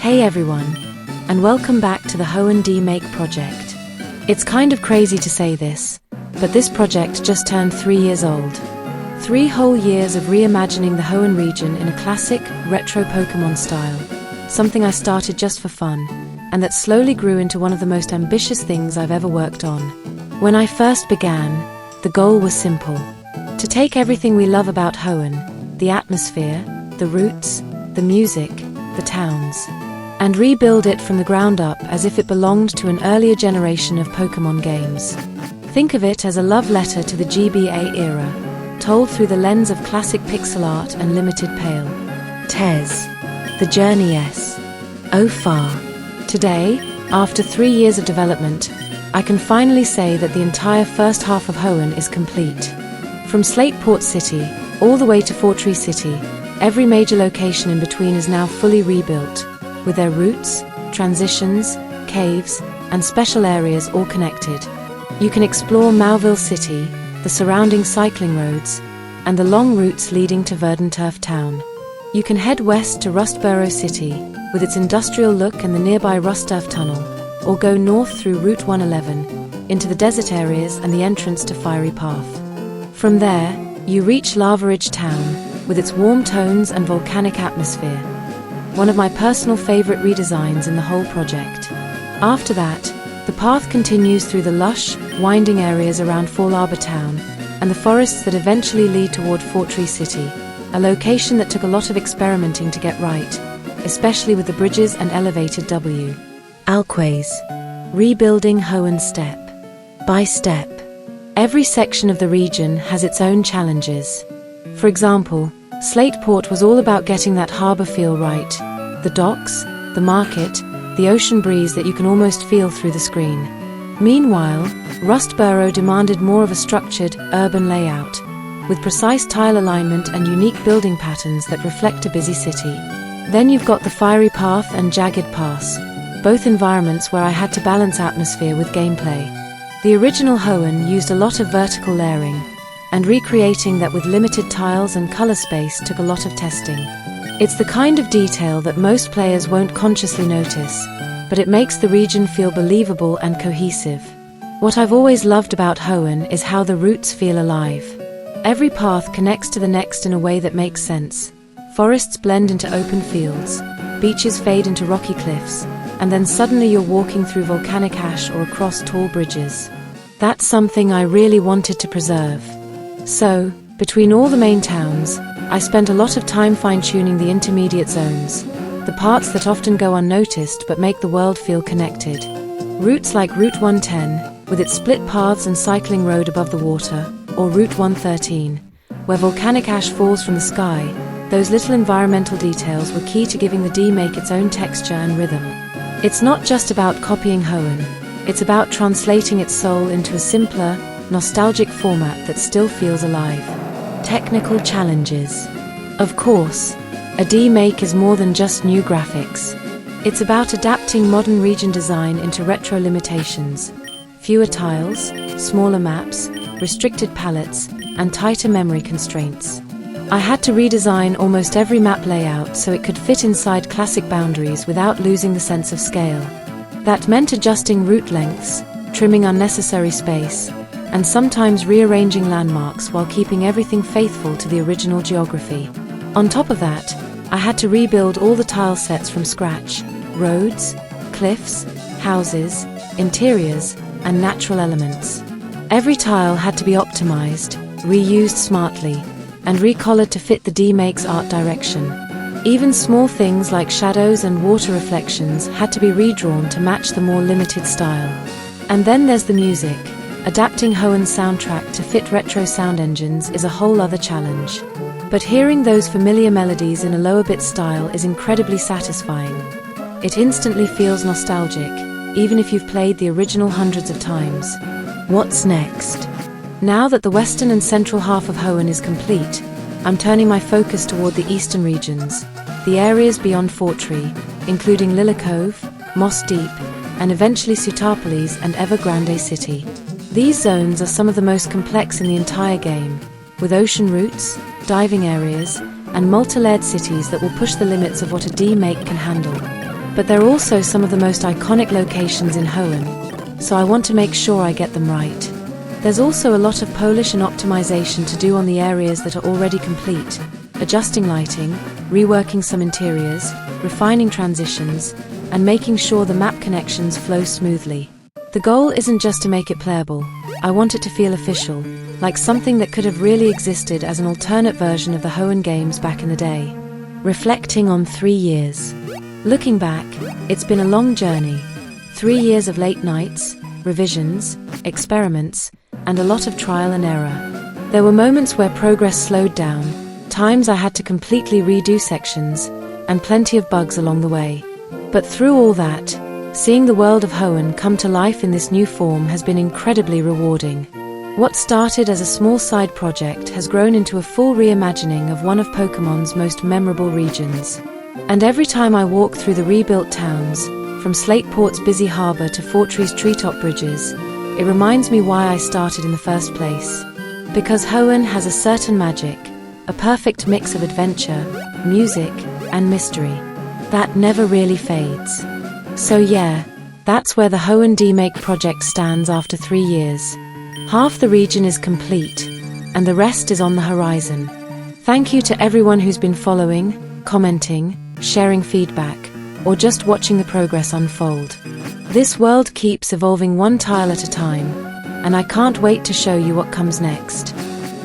Hey everyone, and welcome back to the Hoenn Demake Project. It's kind of crazy to say this, but this project just turned 3 years old. 3 whole years of reimagining the Hoenn region in a classic, retro Pokémon style. Something I started just for fun, and that slowly grew into one of the most ambitious things I've ever worked on. When I first began, the goal was simple. To take everything we love about Hoenn, the atmosphere, the roots, the music, the towns, and rebuild it from the ground up as if it belonged to an earlier generation of Pokémon games. Think of it as a love letter to the GBA era, told through the lens of classic pixel art and limited pale. Tez, the journey S. Oh far. Today, after 3 years of development, I can finally say that the entire first half of Hoenn is complete. From Slateport City, all the way to Fortree City, every major location in between is now fully rebuilt, with their routes, transitions, caves, and special areas all connected. You can explore Mauville City, the surrounding cycling roads, and the long routes leading to Verdanturf Town. You can head west to Rustboro City, with its industrial look and the nearby Rustturf Tunnel, or go north through Route 111, into the desert areas and the entrance to Fiery Path. From there, you reach Lava Ridge Town, with its warm tones and volcanic atmosphere. One of my personal favorite redesigns in the whole project. After that, the path continues through the lush, winding areas around Fall Arbor Town and the forests that eventually lead toward Fortree City, a location that took a lot of experimenting to get right, especially with the bridges and elevated W. Alquays. Rebuilding Hoenn step by step. Every section of the region has its own challenges. For example, Slateport was all about getting that harbor feel right. The docks, the market, the ocean breeze that you can almost feel through the screen. Meanwhile, Rustboro demanded more of a structured, urban layout, with precise tile alignment and unique building patterns that reflect a busy city. Then you've got the Fiery Path and Jagged Pass, both environments where I had to balance atmosphere with gameplay. The original Hoenn used a lot of vertical layering, and recreating that with limited tiles and color space took a lot of testing. It's the kind of detail that most players won't consciously notice, but it makes the region feel believable and cohesive. What I've always loved about Hoenn is how the routes feel alive. Every path connects to the next in a way that makes sense. Forests blend into open fields, beaches fade into rocky cliffs, and then suddenly you're walking through volcanic ash or across tall bridges. That's something I really wanted to preserve. So, between all the main towns, I spent a lot of time fine-tuning the intermediate zones, the parts that often go unnoticed but make the world feel connected. Routes like Route 110, with its split paths and cycling road above the water, or Route 113, where volcanic ash falls from the sky, those little environmental details were key to giving the Demake its own texture and rhythm. It's not just about copying Hoenn, it's about translating its soul into a simpler, nostalgic format that still feels alive. Technical challenges. Of course, a Demake is more than just new graphics. It's about adapting modern region design into retro limitations. Fewer tiles, smaller maps, restricted palettes, and tighter memory constraints. I had to redesign almost every map layout so it could fit inside classic boundaries without losing the sense of scale. That meant adjusting route lengths, trimming unnecessary space, and sometimes rearranging landmarks while keeping everything faithful to the original geography. On top of that, I had to rebuild all the tile sets from scratch: roads, cliffs, houses, interiors, and natural elements. Every tile had to be optimized, reused smartly, and recolored to fit the Demake's art direction. Even small things like shadows and water reflections had to be redrawn to match the more limited style. And then there's the music. Adapting Hoenn's soundtrack to fit retro sound engines is a whole other challenge. But hearing those familiar melodies in a lower bit style is incredibly satisfying. It instantly feels nostalgic, even if you've played the original hundreds of times. What's next? Now that the western and central half of Hoenn is complete, I'm turning my focus toward the eastern regions, the areas beyond Fortree, including Lilla Cove, Moss Deep, and eventually Sutapolis and Evergrande City. These zones are some of the most complex in the entire game, with ocean routes, diving areas, and multi-layered cities that will push the limits of what a Demake can handle. but they're also some of the most iconic locations in Hoenn, so I want to make sure I get them right. There's also a lot of polish and optimization to do on the areas that are already complete, adjusting lighting, reworking some interiors, refining transitions, and making sure the map connections flow smoothly. The goal isn't just to make it playable. I want it to feel official, like something that could have really existed as an alternate version of the Hoenn games back in the day. Reflecting on 3 years. Looking back, it's been a long journey. 3 years of late nights, revisions, experiments, and a lot of trial and error. There were moments where progress slowed down, times I had to completely redo sections, and plenty of bugs along the way. But through all that, seeing the world of Hoenn come to life in this new form has been incredibly rewarding. What started as a small side project has grown into a full reimagining of one of Pokémon's most memorable regions. And every time I walk through the rebuilt towns, from Slateport's busy harbour to Fortree's treetop bridges, it reminds me why I started in the first place. Because Hoenn has a certain magic, a perfect mix of adventure, music, and mystery, that never really fades. So yeah, that's where the Hoenn Demake Project stands after 3 years. Half the region is complete, and the rest is on the horizon. Thank you to everyone who's been following, commenting, sharing feedback, or just watching the progress unfold. This world keeps evolving one tile at a time, and I can't wait to show you what comes next.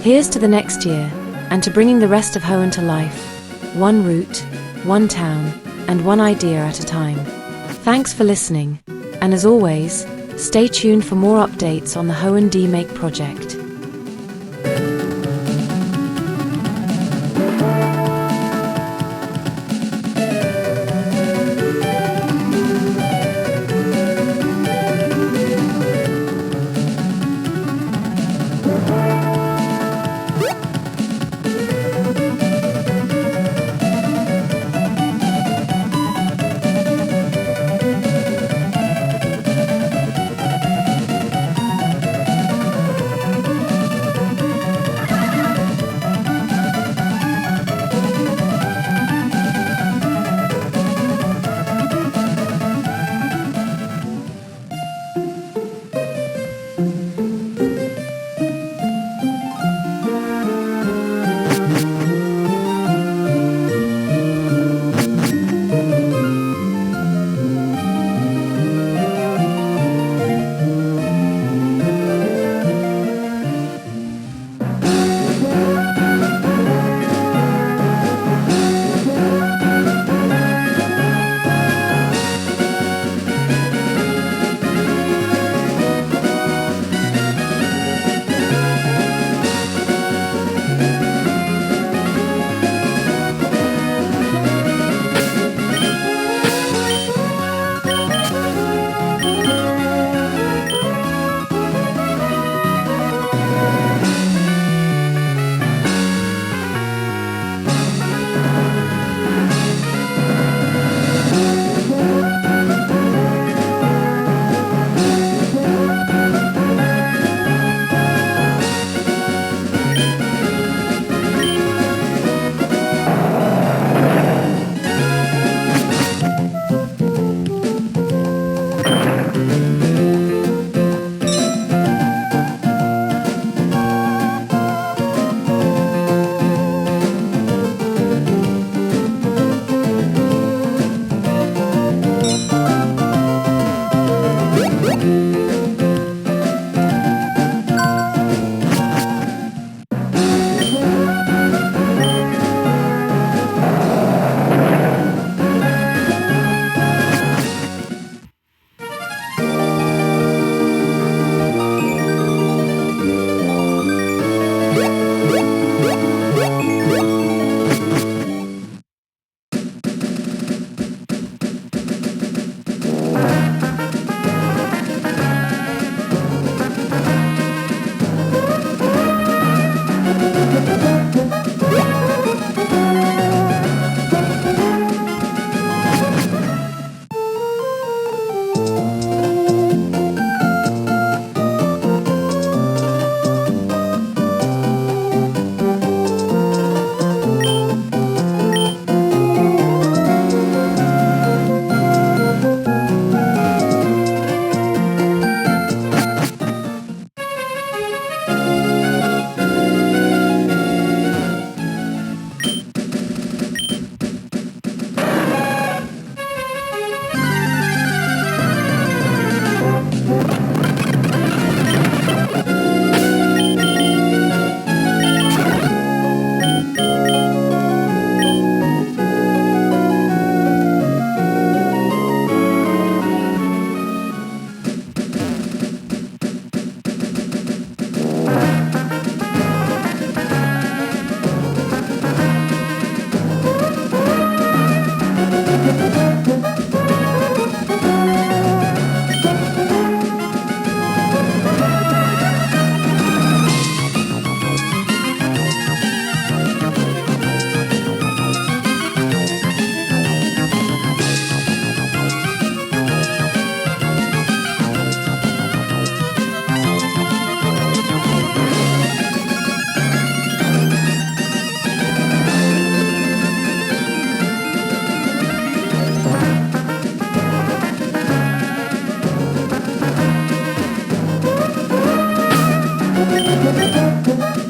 Here's to the next year, and to bringing the rest of Hoenn to life. One route, one town, and one idea at a time. Thanks for listening, and as always, stay tuned for more updates on the Hoenn Demake Project. Bye.